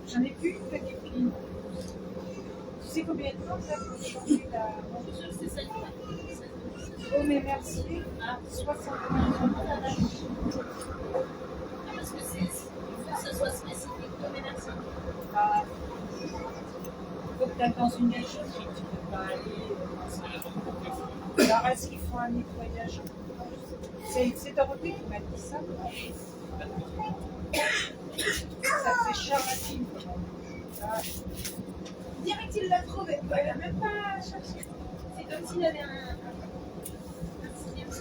J'en ai plus une petite fille. Tu sais combien de temps ça pour changer la... C'est ça. Oh mais merci. 60 Parce que il faut que ce soit spécifique. Mais merci. Il faut que tu ailles dans une échelle, tu ne peux pas aller. Alors est-ce qu'il faut un nettoyage? C'est Dorothée qui m'a dit ça. Ça fait charlatine. Direct, il l'a trouvé. Il n'a même pas cherché. C'est comme s'il avait un cinéma.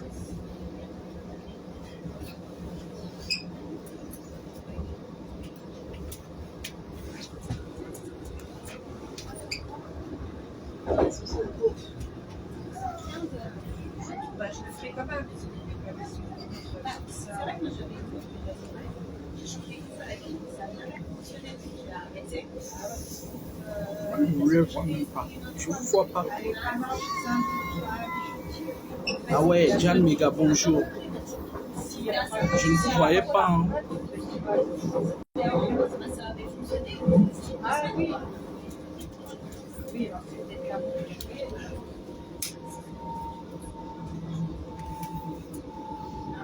Bah, je le ferai quand même. C'est vrai que moi j'avais ça a bien fonctionné, j'ai arrêté. Je ne le vois même pas. Je ne vois pas. Ah ouais, Jeanne Méga, bonjour. Je ne vous voyais pas. Hein. Ça avait fonctionné. Ah oui. Oui, alors c'était bien.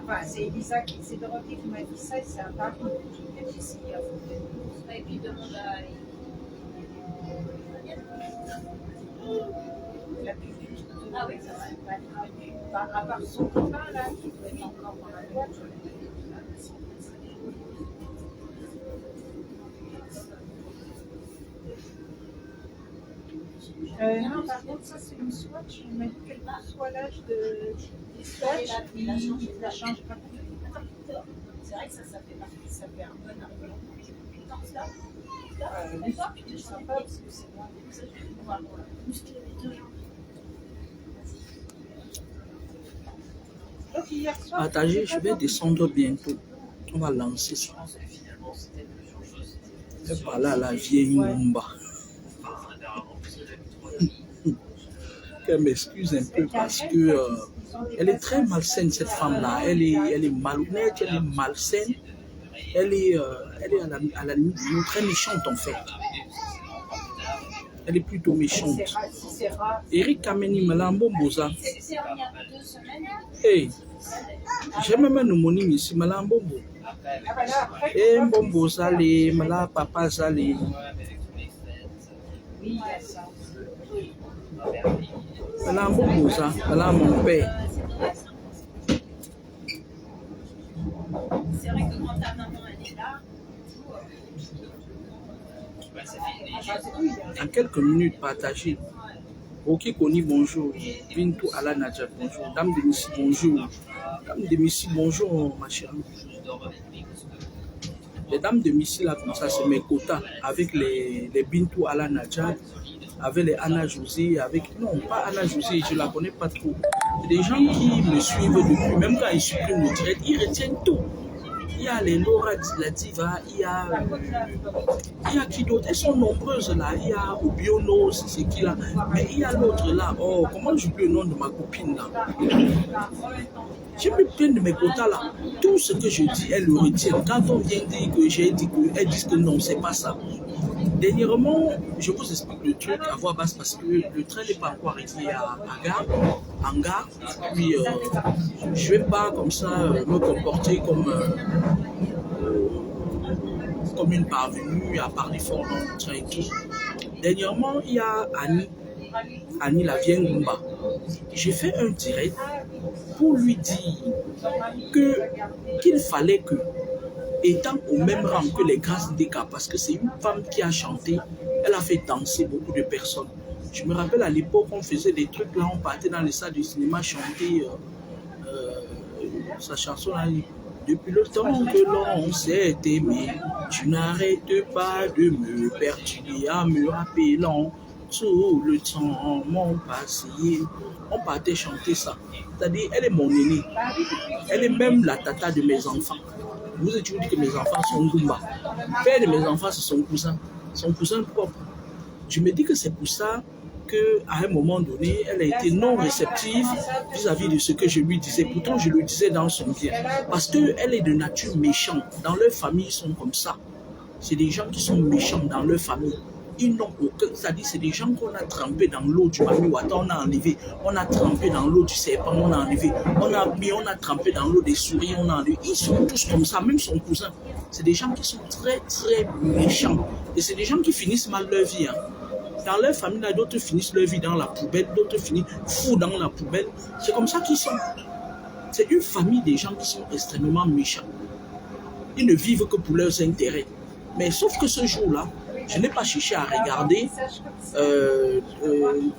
Enfin, c'est Elisa c'est Dorothée qui m'a dit ça et c'est un pari. J'ai essayé à fonder. Et puis il demande à. La plus vite. Ah oui, ça va. À part son copain là, qui doit être encore dans la boîte. Non, par contre, ça c'est une swatch. On m'a dit quel que soit l'âge de swatch, il la change pas. C'est vrai que ça fait partie, ça fait un bon argument. Tant que ça. D'accord, puis c'est sympa parce que c'est moi. Ça, je vais pouvoir muscler les deux jambes. Donc hier soir. Partagez, je vais descendre bientôt. On va lancer ça. Je vais parler à la vieille Mumba. Qu'elle m'excuse un peu parce que elle est très malsaine, cette femme-là. Elle est malhonnête, elle est malsaine. Elle est à la limite très méchante en fait. Elle est plutôt méchante. Eric Kameni Malambo Boza. C'est il y a 2 semaines. Hey, j'ai même un homonyme ici, Malambo. Et Mbombo Zale, Mala Papa Zale. Oui, il y a ça. Malambo Boza, Mala mon père. C'est vrai que quand ta maman elle est là, En quelques minutes, partagez. Ok, Koni, bonjour. Bintou Ala Nadja, bonjour. Dame de Missy, bonjour. Dame de Missy, bonjour, ma chérie. Les dames de Missy, là, comme ça, c'est mes quotas. Avec les Bintou Ala Nadja, avec les Anna José, avec. Non, pas Anna José, je ne la connais pas trop. C'est des gens qui me suivent depuis, même quand ils suppriment le direct, ils retiennent tout. Il y a les Laura la Diva, il y a qui d'autre? Elles sont nombreuses là. Il y a Obiono, c'est qui là? Mais il y a l'autre là. Oh, comment j'oublie le nom de ma copine là? J'ai mis plein de mes quotas là. Tout ce que je dis, elles le retiennent. Quand on vient dire que j'ai dit que, elles disent que non, c'est pas ça. Dernièrement, je vous explique le truc à voix basse parce que le train n'est pas encore arrivé en gare. Puis je ne vais pas comme ça me comporter comme une parvenue à parler fort dans le train et tout. Dernièrement, il y a Annie la vieille Ngumba. J'ai fait un direct pour lui dire qu'il fallait que, étant au même rang que les grâces des cas, parce que c'est une femme qui a chanté, elle a fait danser beaucoup de personnes. Je me rappelle à l'époque, on faisait des trucs là, on partait dans les salles du cinéma chanter sa chanson là. Depuis le temps que l'on s'est aimé, tu n'arrêtes pas de me perturber en me rappelant tout le temps mon passé. On partait chanter ça. C'est-à-dire, elle est mon aînée. Elle est même la tata de mes enfants. Vous avez toujours dit que mes enfants sont Ngumba. Le père de mes enfants, c'est son cousin propre. Je me dis que c'est pour ça qu'à un moment donné, elle a été non réceptive vis-à-vis de ce que je lui disais. Pourtant, je le disais dans son bien. Parce qu'elle est de nature méchante. Dans leur famille, ils sont comme ça. C'est des gens qui sont méchants dans leur famille. Ils n'ont aucun, c'est-à-dire c'est des gens qu'on a trempés dans l'eau du Mamiwata, on a enlevé, on a trempé dans l'eau du serpent, on a enlevé, on a trempé dans l'eau des souris, on a enlevé. Ils sont tous comme ça, même son cousin. C'est des gens qui sont très très méchants. Et c'est des gens qui finissent mal leur vie. Hein. Dans leur famille, d'autres finissent leur vie dans la poubelle, d'autres finissent fous dans la poubelle. C'est comme ça qu'ils sont. C'est une famille des gens qui sont extrêmement méchants. Ils ne vivent que pour leurs intérêts. Mais sauf que ce jour-là, je n'ai pas cherché à regarder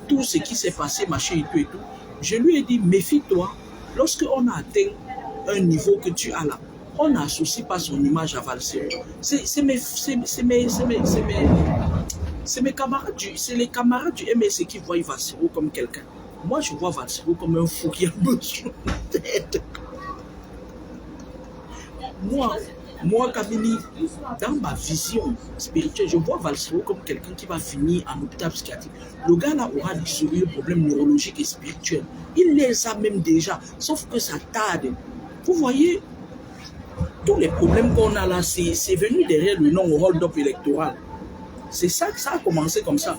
tout ce qui s'est passé, machin et tout et tout. Je lui ai dit, méfie-toi, lorsqu'on a atteint un niveau que tu as là, on n'associe pas son image à Valsero. C'est mes camarades, c'est les camarades du MSC qui voient Valsero comme quelqu'un. Moi, je vois Valsero comme un fou qui a besoin d'aide. Moi, Kamini, dans ma vision spirituelle, je vois Valsero comme quelqu'un qui va finir en hôpital psychiatrique. Le gars là aura des problèmes neurologiques et spirituels. Il les a même déjà, sauf que ça tarde. Vous voyez, tous les problèmes qu'on a là, c'est venu derrière le nom au hold-up électoral. C'est ça que ça a commencé comme ça.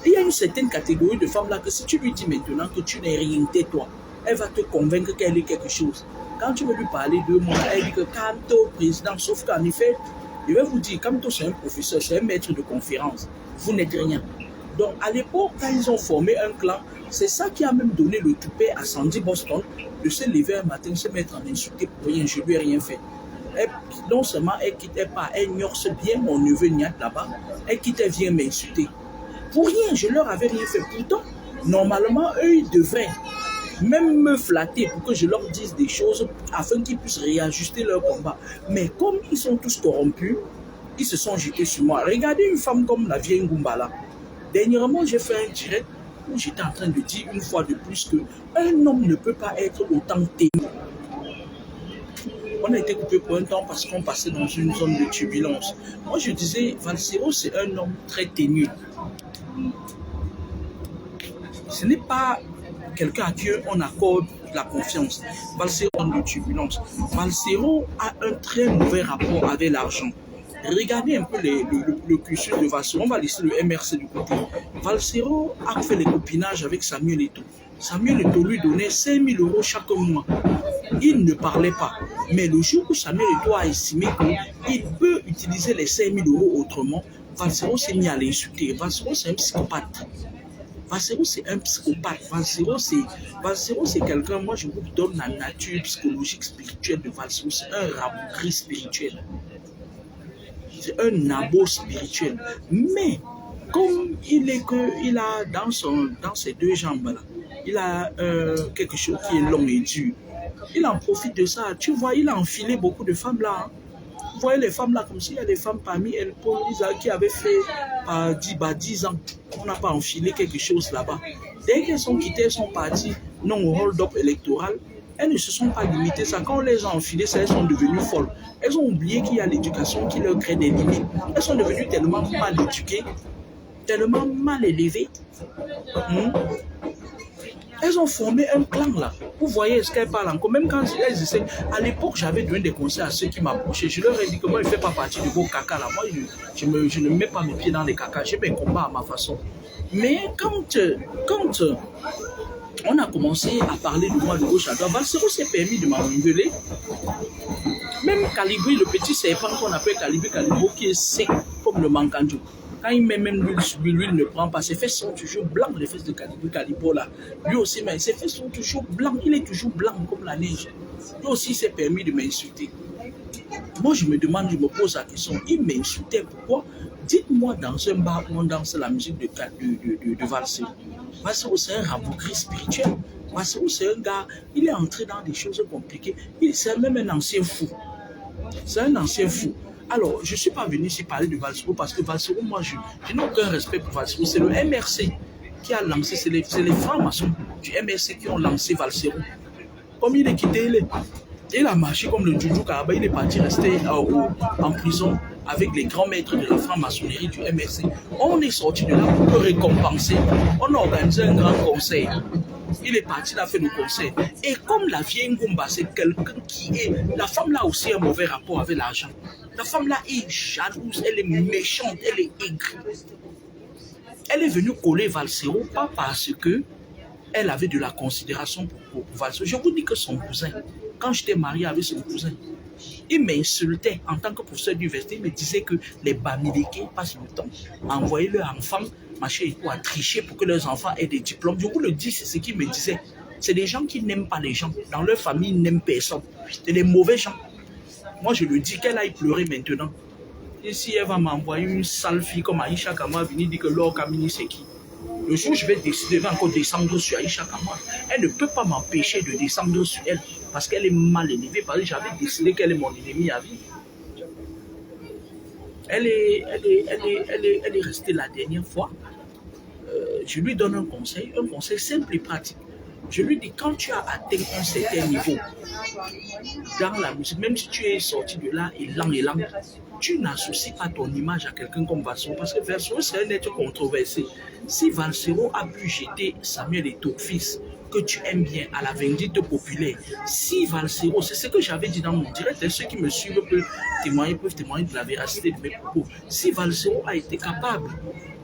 Il y a une certaine catégorie de femmes là que si tu lui dis maintenant que tu n'es rien, tais-toi, elle va te convaincre qu'elle est quelque chose. Quand tu veux lui parler de moi, elle dit que Kamto, président, sauf qu'en effet, je vais vous dire, Kamto, c'est un professeur, c'est un maître de conférence. Vous n'êtes rien. Donc, à l'époque, quand ils ont formé un clan, c'est ça qui a même donné le toupet à Sandy Boston de se lever un matin, se mettre en insulté pour rien. Je lui ai rien fait. Non seulement elle quittait pas, elle ignorce bien mon neveu Niat là-bas, elle quittait, vient m'insulter. Pour rien, je leur avais rien fait. Pourtant, normalement, eux, ils devraient même me flatter pour que je leur dise des choses afin qu'ils puissent réajuster leur combat. Mais comme ils sont tous corrompus, ils se sont jetés sur moi. Regardez une femme comme la vieille Ngumbala. Dernièrement, j'ai fait un direct où j'étais en train de dire une fois de plus qu'un homme ne peut pas être autant ténu. On a été coupé pour un temps parce qu'on passait dans une zone de turbulence. Moi, je disais, Valsero, c'est un homme très ténu. Ce n'est pas quelqu'un à qui on accorde la confiance. Valsero est de turbulence. Valsero a un très mauvais rapport avec l'argent. Regardez un peu le cursus de Valsero. On va laisser le MRC du côté. Valsero a fait les copinages avec Samuel Eto'o. Samuel Eto'o lui donnait 5 000 € chaque mois. Il ne parlait pas. Mais le jour où Samuel Eto'o a estimé qu'il peut utiliser les 5 000 € autrement, Valsero s'est mis à l'insulter. Valsero, c'est un psychopathe. Valsero, c'est un psychopathe. Valsero, c'est quelqu'un, moi je vous donne la nature psychologique spirituelle de Valsero. C'est un rabougri spirituel. C'est un nabo spirituel. Mais, comme il a dans ses deux jambes là, il a quelque chose qui est long et dur. Il en profite de ça. Tu vois, il a enfilé beaucoup de femmes là. Hein. Vous voyez les femmes là, comme s'il y a des femmes parmi elles, qui avaient fait 10 ans. On n'a pas enfilé quelque chose là-bas. Dès qu'elles sont quittées, elles sont parties non au hold-up électoral. Elles ne se sont pas limitées. Ça, quand on les a enfilées, elles sont devenues folles. Elles ont oublié qu'il y a l'éducation qui leur crée des limites. Elles sont devenues tellement mal éduquées, tellement mal élevées. Elles ont formé un clan là. Vous voyez ce qu'elles parlent encore. Même quand elles essaient. À l'époque, j'avais donné des conseils à ceux qui m'approchaient. Je leur ai dit que moi, je ne fais pas partie de vos caca là. Moi, je ne mets pas mes pieds dans les caca. J'ai mes combats à ma façon. Mais quand on a commencé à parler de moi de gauche à droite, Valsero s'est permis de m'engueuler. Même Calibri, le petit serpent qu'on appelle Calibri, qui est sec comme le mankanjo. Quand il met même l'huile sur lui, l'huile ne prend pas. Ses fesses sont toujours blancs, les fesses de Calibo là. Lui aussi, mais ses fesses sont toujours blancs. Il est toujours blanc comme la neige. Lui aussi s'est permis de m'insulter. Moi, je me demande, je me pose la question, il m'insultait pourquoi? Dites-moi dans un bar où on danse la musique de Valsero. Valsero, c'est un rabougri spirituel. Valsero, c'est un gars, il est entré dans des choses compliquées. C'est même un ancien fou. C'est un ancien fou. Alors, je ne suis pas venu ici parler de Valsero parce que Valsero, moi, je n'ai aucun respect pour Valsero. C'est le MRC qui a lancé, c'est les francs-maçons du MRC qui ont lancé Valsero. Comme il est quitté, il a marché comme le Juju Karaba, il est parti rester en prison avec les grands maîtres de la franc-maçonnerie du MRC. On est sorti de là pour le récompenser. On a organisé un grand conseil. Il est parti, il a fait le conseil. Et comme la vieille Ngumba, c'est quelqu'un qui est... La femme là aussi a un mauvais rapport avec l'argent. La femme là est jalouse, elle est méchante, elle est aigrie. Elle est venue coller Valsero, pas parce que elle avait de la considération pour Valsero. Je vous dis que son cousin, quand j'étais marié avec son cousin, il m'insultait en tant que professeur d'université. Il me disait que les Bamileke passent le temps à envoyer leurs enfants à tricher pour que leurs enfants aient des diplômes. Je vous le dis, c'est ce qu'il me disait. C'est des gens qui n'aiment pas les gens. Dans leur famille, ils n'aiment personne. C'est des mauvais gens. Moi, je le dis, qu'elle aille pleurer maintenant. Et si elle va m'envoyer une sale fille comme Aïcha Kamwa, venir dire que Laure Kamini, c'est qui? Le jour où je vais décider, je vais encore descendre sur Aïcha Kamwa. Elle ne peut pas m'empêcher de descendre sur elle parce qu'elle est mal élevée. Parce que j'avais décidé qu'elle est mon ennemie à vie. Elle est restée la dernière fois. Je lui donne un conseil simple et pratique. Je lui dis, quand tu as atteint un certain niveau dans la musique, même si tu es sorti de là élan, tu n'associes pas ton image à quelqu'un comme Valsero, parce que Valsero, c'est un être controversé. Si Valsero a pu jeter Samuel Eto'o-Fils, que tu aimes bien, à la vindicte populaire, si Valsero, c'est ce que j'avais dit dans mon direct, et ceux qui me suivent peuvent témoigner de la véracité de mes propos. Si Valsero a été capable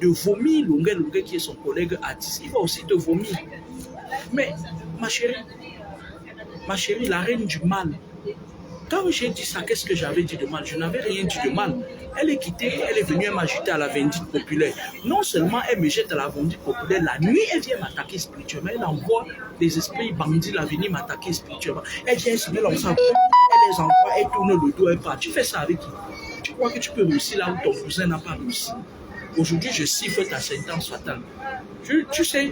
de vomir Longuet qui est son collègue artiste, il va aussi te vomir. Mais ma chérie, la reine du mal, quand j'ai dit ça, qu'est-ce que j'avais dit de mal? Je n'avais rien dit de mal. Elle est quittée, elle est venue m'ajouter à la vindicte populaire. Non seulement elle me jette à la vindicte populaire, la nuit, elle vient m'attaquer spirituellement. Elle envoie des esprits bandits la venir m'attaquer spirituellement. Elle vient se mettre ça, elle les envoie, elle tourne le dos, elle part. Tu fais ça avec qui? Tu crois que tu peux réussir là où ton cousin n'a pas réussi? Aujourd'hui, je siffle ta sentence fatale. Tu sais,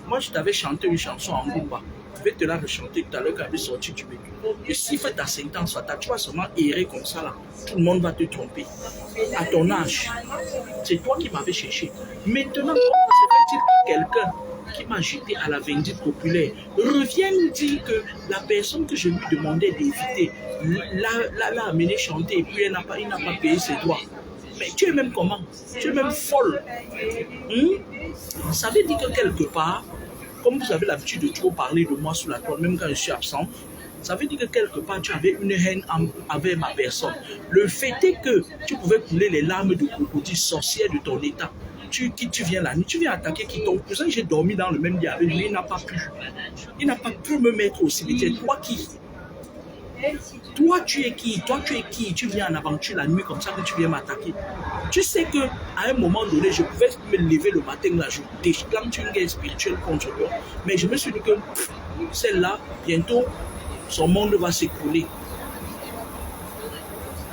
moi je t'avais chanté une chanson en Ngumba. Je vais te la rechanter tout à l'heure quand elle est sortie du bédu. Et si fait ta sentence fatale, tu vas seulement errer comme ça là. Tout le monde va te tromper. À ton âge, c'est toi qui m'avais cherché. Maintenant, comment se fait-il que quelqu'un qui m'a jeté à la vindicte populaire revienne dire que la personne que je lui demandais d'éviter l'a amené chanter et puis il n'a pas payé ses droits? Mais tu es même comment? Tu es même folle. Ça veut dire que quelque part, comme vous avez l'habitude de trop parler de moi sous la toile, même quand je suis absent, ça veut dire que quelque part tu avais une haine avec ma personne. Le fait est que tu pouvais couler les larmes de crocodile sorcière de ton état. Tu viens la nuit, tu viens attaquer qui? Ton cousin, j'ai dormi dans le même lit avec lui, il n'a pas pu. Il n'a pas pu me mettre au cimetière. Toi qui? Toi tu es qui? Tu viens en aventure la nuit comme ça que tu viens m'attaquer. Tu sais que à un moment donné, je pouvais me lever le matin, là, je déclame une guerre spirituelle contre toi. Mais je me suis dit que celle-là, bientôt, son monde va s'écrouler.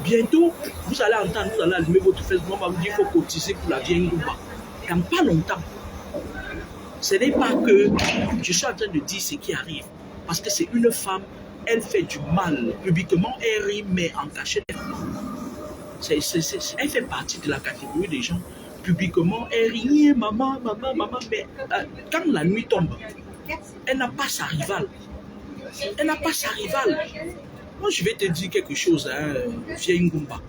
Bientôt, vous allez entendre, vous allez allumer votre Facebook, on va vous dire qu'il faut cotiser pour la vieille Ngumba. Dans pas longtemps. Ce n'est pas que je suis en train de dire ce qui arrive. Parce que c'est une femme, elle fait du mal. Publiquement, elle rit, mais en cachette. Elle fait partie de la catégorie des gens. Publiquement, elle rit, maman, mais quand la nuit tombe, elle n'a pas sa rivale. Moi, je vais te dire quelque chose, vieille Ngumba.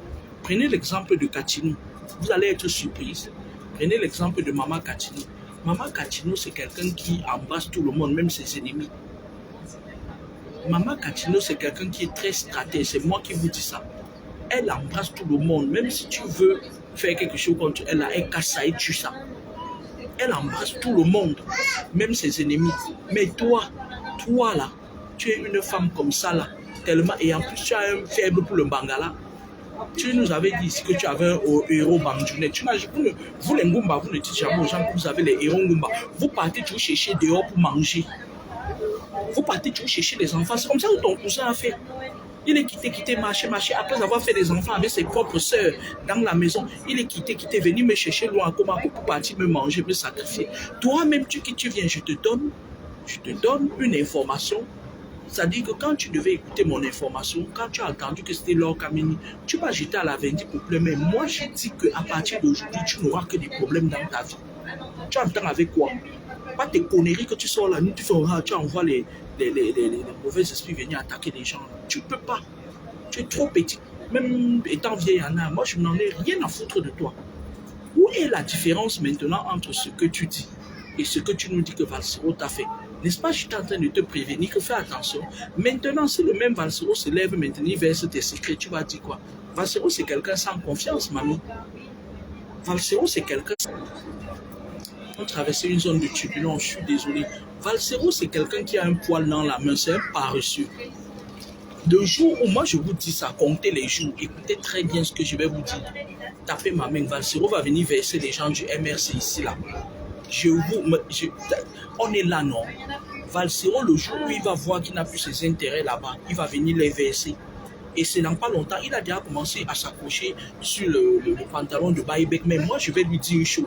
Prenez l'exemple de Katinou. Vous allez être surprise. Prenez l'exemple de Maman Katinou. Maman Katinou, c'est quelqu'un qui embrasse tout le monde, même ses ennemis. Maman Katinou, c'est quelqu'un qui est très stratège. C'est moi qui vous dis ça. Elle embrasse tout le monde. Même si tu veux faire quelque chose contre elle, elle casse ça et tue ça. Elle embrasse tout le monde, même ses ennemis. Mais toi là, tu es une femme comme ça là, tellement, et en plus tu as un faible pour le Bangala. Tu nous avais dit ici que tu avais un héros Bandjounet. Vous les Ngumba, vous ne dites jamais aux gens que vous avez les héros Ngumba. Vous partez toujours chercher dehors pour manger. Vous partez toujours chercher les enfants. C'est comme ça que ton cousin a fait. Il est quitté, marché. Après avoir fait des enfants avec ses propres sœurs dans la maison, il est quitté, venu me chercher loin pour partir me manger, me sacrifier. Toi-même, tu viens, je te donne une information. C'est-à-dire que quand tu devais écouter mon information, quand tu as entendu que c'était Laure Kamini, tu m'as jeté à la vindicte populaire. Mais moi, je dis qu'à partir d'aujourd'hui, tu n'auras que des problèmes dans ta vie. Tu entends avec quoi? Pas tes conneries que tu sors la nuit, tu envoies les mauvais esprits venir attaquer les gens. Tu ne peux pas. Tu es trop petit. même étant vieille Anna, moi je n'en ai rien à foutre de toi. Où est la différence maintenant entre ce que tu dis et ce que tu nous dis que Valsero t'a fait? N'est-ce pas, je suis en train de te prévenir que fais attention. Maintenant, si le même Valsero se lève maintenant, il verse tes secrets, tu vas dire quoi? Valsero, c'est quelqu'un sans confiance, mamie. Valsero, c'est quelqu'un... On traversait une zone de turbulence, je suis désolé. Valsero, c'est quelqu'un qui a un poil dans la main, c'est un paresseux. Le jour où moi je vous dis ça, comptez les jours, écoutez très bien ce que je vais vous dire. Tapez ma main, Valsero va venir verser les gens du MRC ici, là. On est là, non? Valsero, le jour où il va voir qu'il n'a plus ses intérêts là-bas, il va venir les verser. Et c'est dans pas longtemps, il a déjà commencé à s'accrocher sur le pantalon de Baïbek. Mais moi, je vais lui dire une chose.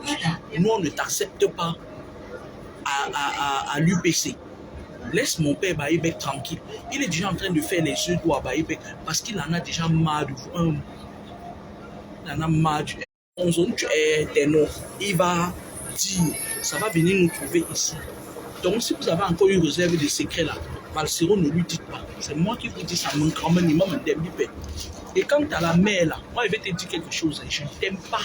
Nous, on ne t'accepte pas à l'UPC. Laisse mon père Baïbek tranquille. Il est déjà en train de faire les yeux doux à Baïbek parce qu'il en a déjà marre de vous. Il en a marre du... Il va dire, ça va venir nous trouver ici. Donc, si vous avez encore une réserve de secrets là, Valsero, ne lui dites pas. C'est moi qui vous dis ça, mon grand-mère, et quant à la mère là, moi je vais te dire quelque chose, je ne t'aime pas.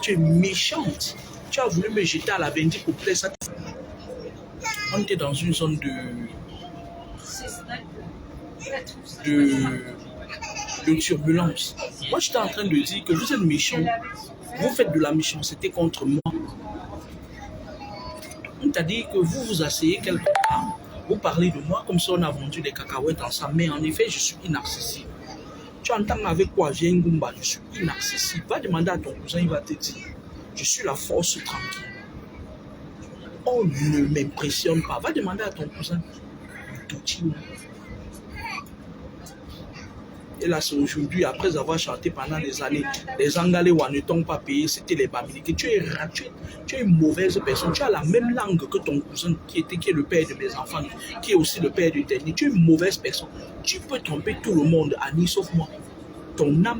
Tu es méchante. Tu as voulu me jeter à la vindicte pour plaire ça. On était dans une zone de turbulence. Moi j'étais en train de dire que vous êtes méchant. Vous faites de la méchanceté contre moi. On t'a dit que vous vous asseyez quelque part, vous parlez de moi comme si on a vendu des cacahuètes ensemble, mais en effet, je suis inaccessible. Tu entends avec quoi j'ai une Goumba, je suis inaccessible. Va demander à ton cousin, il va te dire, je suis la force tranquille. On ne m'impressionne pas. Va demander à ton cousin. Et là, c'est aujourd'hui, après avoir chanté pendant des années, les Angalais ne t'ont pas payé, c'était les Babiliques. Tu es une mauvaise personne. Tu as la même langue que ton cousin qui est le père de mes enfants, qui est aussi le père du dernier. Tu es une mauvaise personne. Tu peux tromper tout le monde, Annie, sauf moi. Ton âme